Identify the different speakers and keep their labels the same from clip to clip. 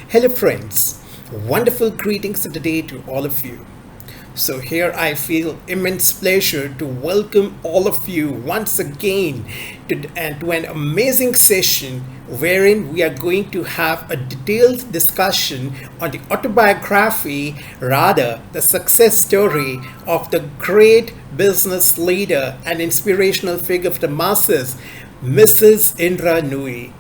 Speaker 1: Hello, friends. Wonderful greetings of the day to all of you. So, here I feel immense pleasure to welcome all of you once again to an amazing session wherein we are going to have a detailed discussion on the autobiography, rather, the success story of the great business leader and inspirational figure of the masses, Mrs. Indra Nooyi.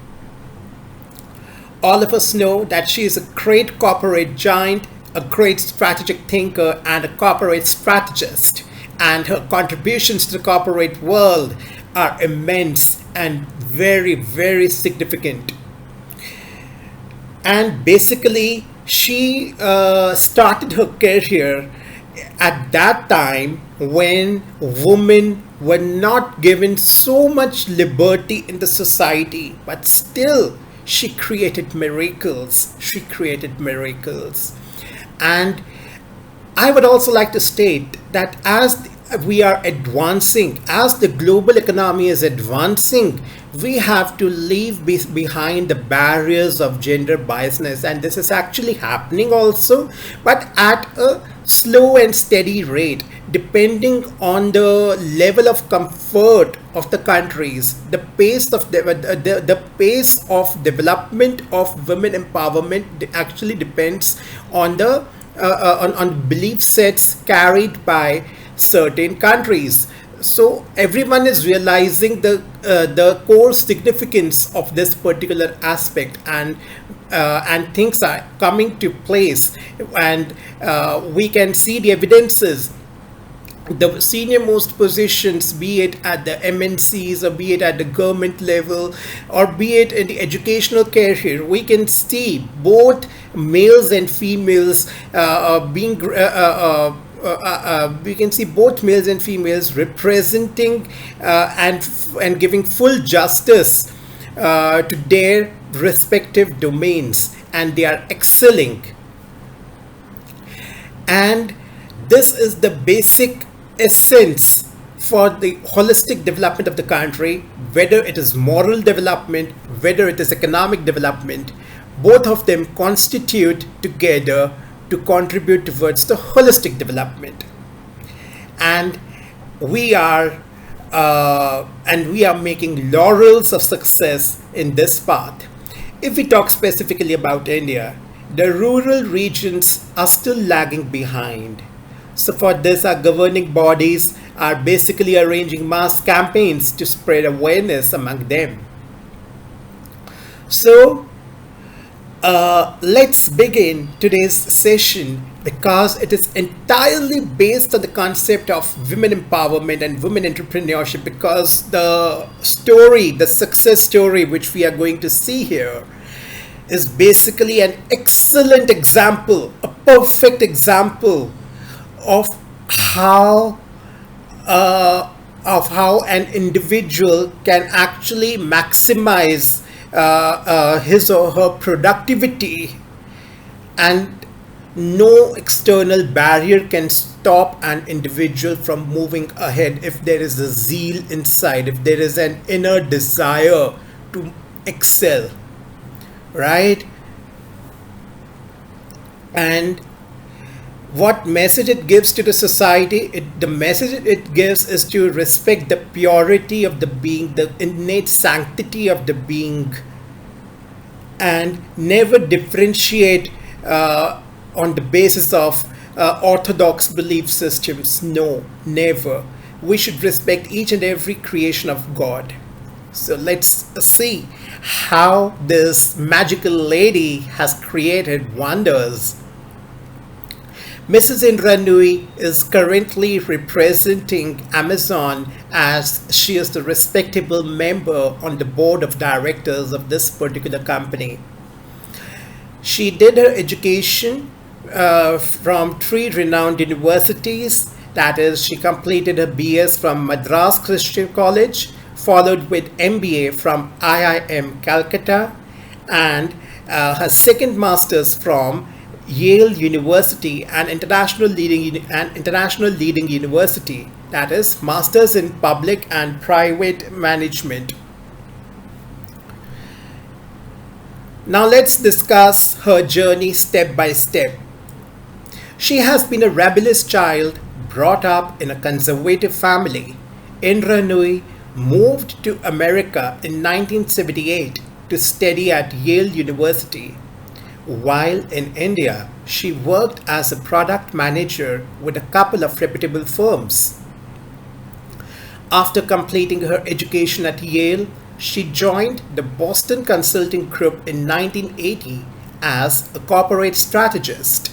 Speaker 1: All of us know that she is a great corporate giant, a great strategic thinker, and a corporate strategist. And her contributions to the corporate world are immense and very, very significant. And basically, she started her career at that time when women were not given so much liberty in the society, but still she created miracles. She created miracles. And I would also like to state that as we are advancing, as the global economy is advancing, we have to leave behind the barriers of gender biasness. And this is actually happening also, but at a slow and steady rate, depending on the level of comfort of the countries, the pace of the pace of development of women empowerment actually depends on the on belief sets carried by certain countries. So everyone is realizing the core significance of this particular aspect, and things are coming to place, and we can see the evidences. The senior most positions, be it at the MNCs or be it at the government level or be it in the educational career, we can see both males and females we can see both males and females representing and giving full justice to their respective domains, and they are excelling. And this is the basic essence for the holistic development of the country, whether it is moral development, whether it is economic development. Both of them constitute together to contribute towards the holistic development. And we are making laurels of success in this path. If we talk specifically about India, the rural regions are still lagging behind. So for this, our governing bodies are basically arranging mass campaigns to spread awareness among them. So let's begin today's session, because it is entirely based on the concept of women empowerment and women entrepreneurship, because the story, the success story which we are going to see here is basically an excellent example, a perfect example of how an individual can actually maximize his or her productivity, and no external barrier can stop an individual from moving ahead if there is a zeal inside, if there is an inner desire to excel, right? And what message it gives to the society? The message it gives is to respect the purity of the being, the innate sanctity of the being, and never differentiate on the basis of orthodox belief systems. No, never. We should respect each and every creation of God. So let's see how this magical lady has created wonders. Mrs. Indra Nooyi is currently representing Amazon, as she is the respectable member on the board of directors of this particular company. She did her education from three renowned universities. That is, she completed her BS from Madras Christian College, followed with MBA from IIM Calcutta, and her second master's from Yale University, an international leading university, that is Masters in Public and Private Management. Now let's discuss her journey step by step. She has been a rebellious child brought up in a conservative family. Indra Nooyi moved to America in 1978 to study at Yale University. While in India, she worked as a product manager with a couple of reputable firms. After completing her education at Yale, she joined the Boston Consulting Group in 1980 as a corporate strategist.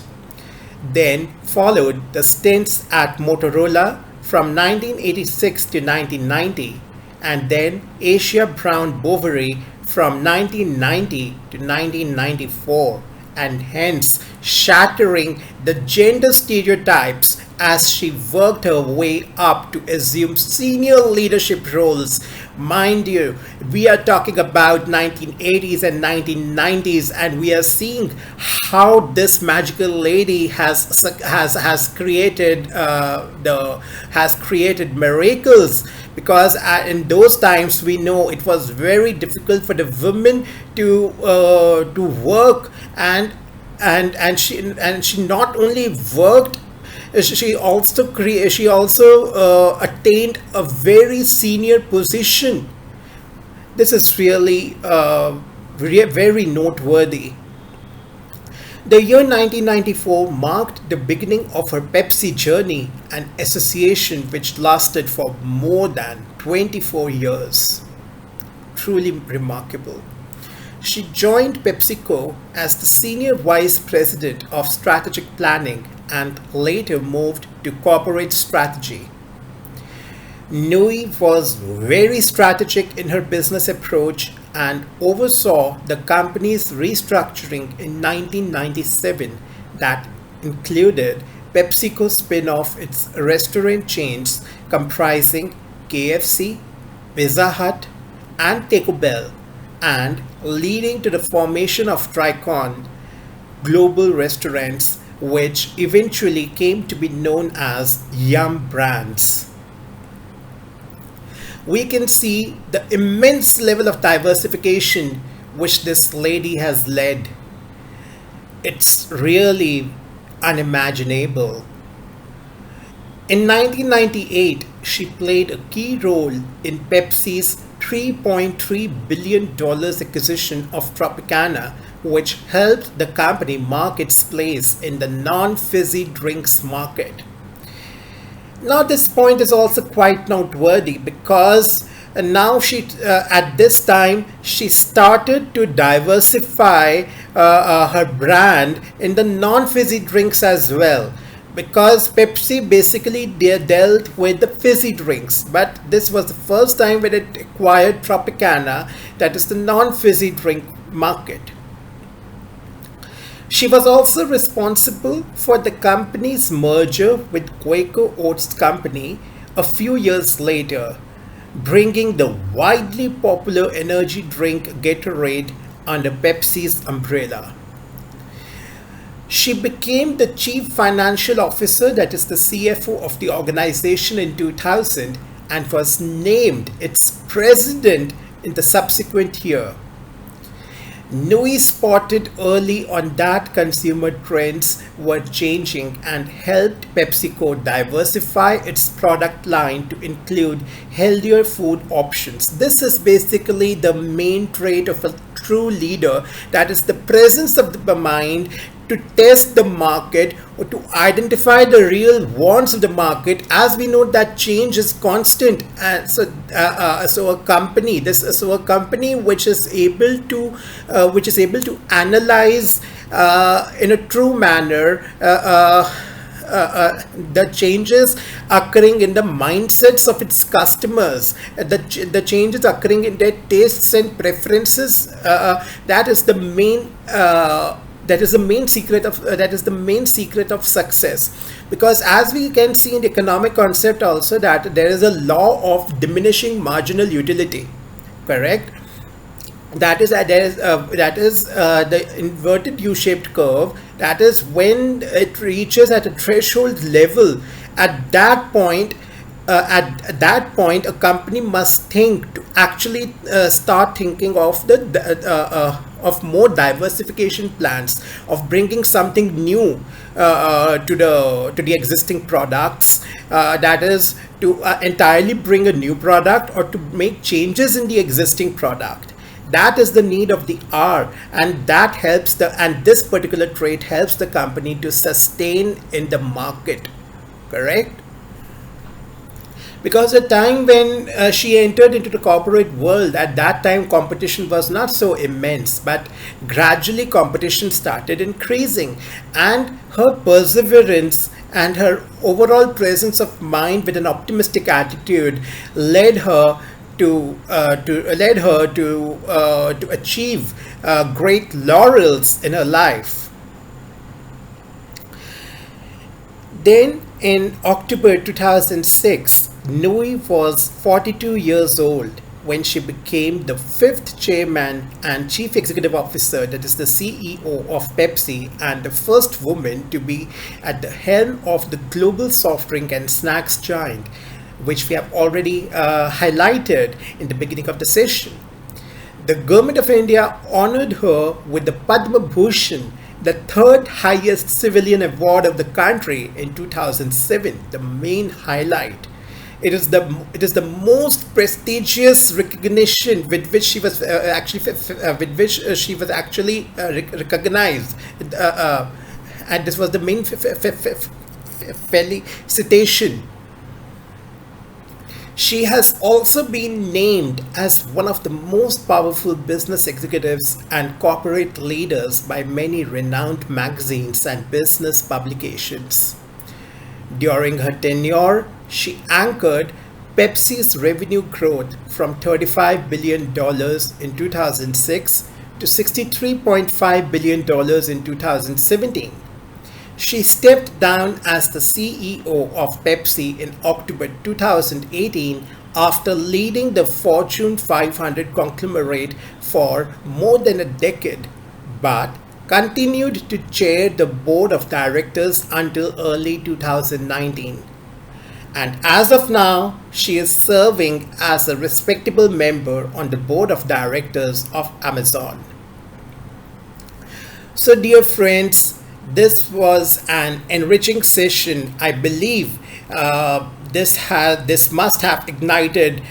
Speaker 1: Then followed the stints at Motorola from 1986 to 1990, and then Asia Brown Boveri from 1990 to 1994, and hence shattering the gender stereotypes as she worked her way up to assume senior leadership roles. Mind you, we are talking about 1980s and 1990s, and we are seeing how this magical lady has created the has created miracles, because in those times we know it was very difficult for the women to work, and she not only worked, she also attained a very senior position. This is really very noteworthy. The year 1994 marked the beginning of her Pepsi journey, an association which lasted for more than 24 years. Truly remarkable. She joined PepsiCo as the Senior Vice President of Strategic Planning and later moved to corporate strategy. Nooyi was very strategic in her business approach and oversaw the company's restructuring in 1997 that included PepsiCo spin-off its restaurant chains comprising KFC, Pizza Hut, and Taco Bell, and leading to the formation of Tricon Global Restaurants, which eventually came to be known as Yum Brands. We can see the immense level of diversification which this lady has led. It's really unimaginable. In 1998, she played a key role in Pepsi's $3.3 billion acquisition of Tropicana, which helped the company mark its place in the non-fizzy drinks market. Now, this point is also quite noteworthy because now at this time, she started to diversify her brand in the non-fizzy drinks as well. Because Pepsi basically dealt with the fizzy drinks, but this was the first time when it acquired Tropicana, that is the non-fizzy drink market. She was also responsible for the company's merger with Quaker Oats Company a few years later, bringing the widely popular energy drink Gatorade under Pepsi's umbrella. She became the chief financial officer, that is the CFO of the organization in 2000, and was named its president in the subsequent year. Nooyi spotted early on that consumer trends were changing and helped PepsiCo diversify its product line to include healthier food options. This is basically the main trait of a true leader, that is the presence of the mind to test the market or to identify the real wants of the market. As we know that change is constant, and so a company which is able to analyze in a true manner the changes occurring in the mindsets of its customers, the changes occurring in their tastes and preferences. That is the main secret of success, because as we can see in the economic concept also, that there is a law of diminishing marginal utility, correct? That is the inverted U-shaped curve. That is when it reaches at a threshold level. At that point, a company must think to actually start thinking of of more diversification plans, of bringing something new to the existing products. That is to entirely bring a new product or to make changes in the existing product. That is the need of the hour, and that helps and this particular trait helps the company to sustain in the market. Correct? Because the time when she entered into the corporate world, at that time competition was not so immense, but gradually competition started increasing, and her perseverance and her overall presence of mind with an optimistic attitude led her to achieve great laurels in her life. Then in October 2006, Nooyi was 42 years old when she became the fifth chairman and chief executive officer, that is the CEO of Pepsi, and the first woman to be at the helm of the global soft drink and snacks giant, which we have already highlighted in the beginning of the session. The government of India honored her with the Padma Bhushan, the third highest civilian award of the country in 2007, the main highlight. It is the most prestigious recognition with which she was recognized, and this was the main felicitation. She has also been named as one of the most powerful business executives and corporate leaders by many renowned magazines and business publications. During her tenure, she anchored Pepsi's revenue growth from $35 billion in 2006 to $63.5 billion in 2017. She stepped down as the CEO of Pepsi in October 2018 after leading the Fortune 500 conglomerate for more than a decade, but continued to chair the board of directors until early 2019. And as of now, she is serving as a respectable member on the board of directors of Amazon. So, dear friends, this was an enriching session. I believe this must have ignited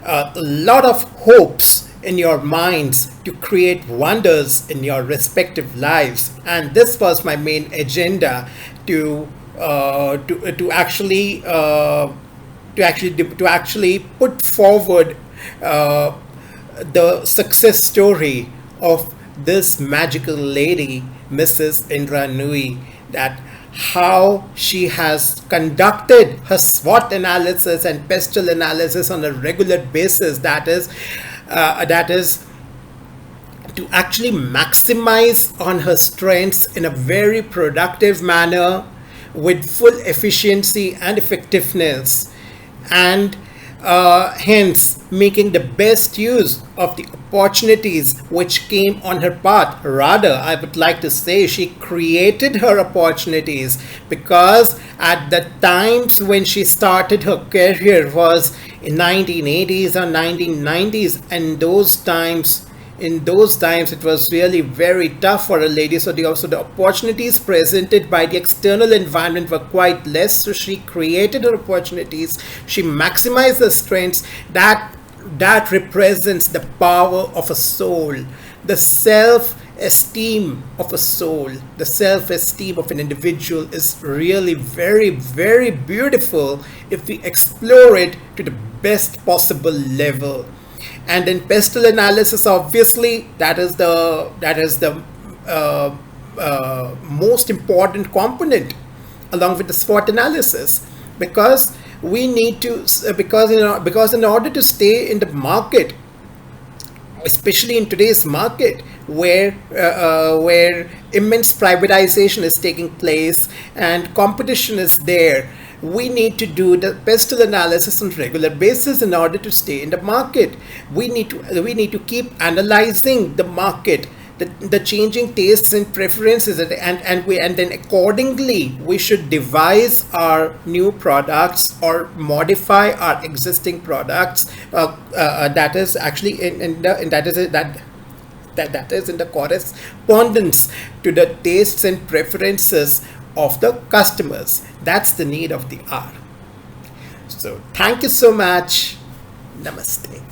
Speaker 1: a lot of hopes in your minds to create wonders in your respective lives. And this was my main agenda to actually put forward the success story of this magical lady, Mrs. Indra Nooyi, that how she has conducted her SWOT analysis and pestle analysis on a regular basis. That is to actually maximize on her strengths in a very productive manner with full efficiency and effectiveness, and hence making the best use of the opportunities which came on her path. Rather, I would like to say she created her opportunities, because at the times when she started her career was in 1980s or 1990s, and in those times it was really very tough for a lady. So the opportunities presented by the external environment were quite less, so she created her opportunities, she maximized the strengths. That represents the power of a soul, the self-esteem of a soul. The self-esteem of an individual is really very, very beautiful if we explore it to the best possible level. And in pestle analysis, obviously, that is the most important component, along with the SWOT analysis, because we need to because in order to stay in the market, especially in today's market where immense privatization is taking place and competition is there, we need to do the pestle analysis on a regular basis in order to stay in the market. We need to keep analyzing the market, the changing tastes and preferences, and then accordingly we should devise our new products or modify our existing products. That is actually that that is in the correspondence to the tastes and preferences of the customers. That's the need of the hour. So thank you so much. Namaste.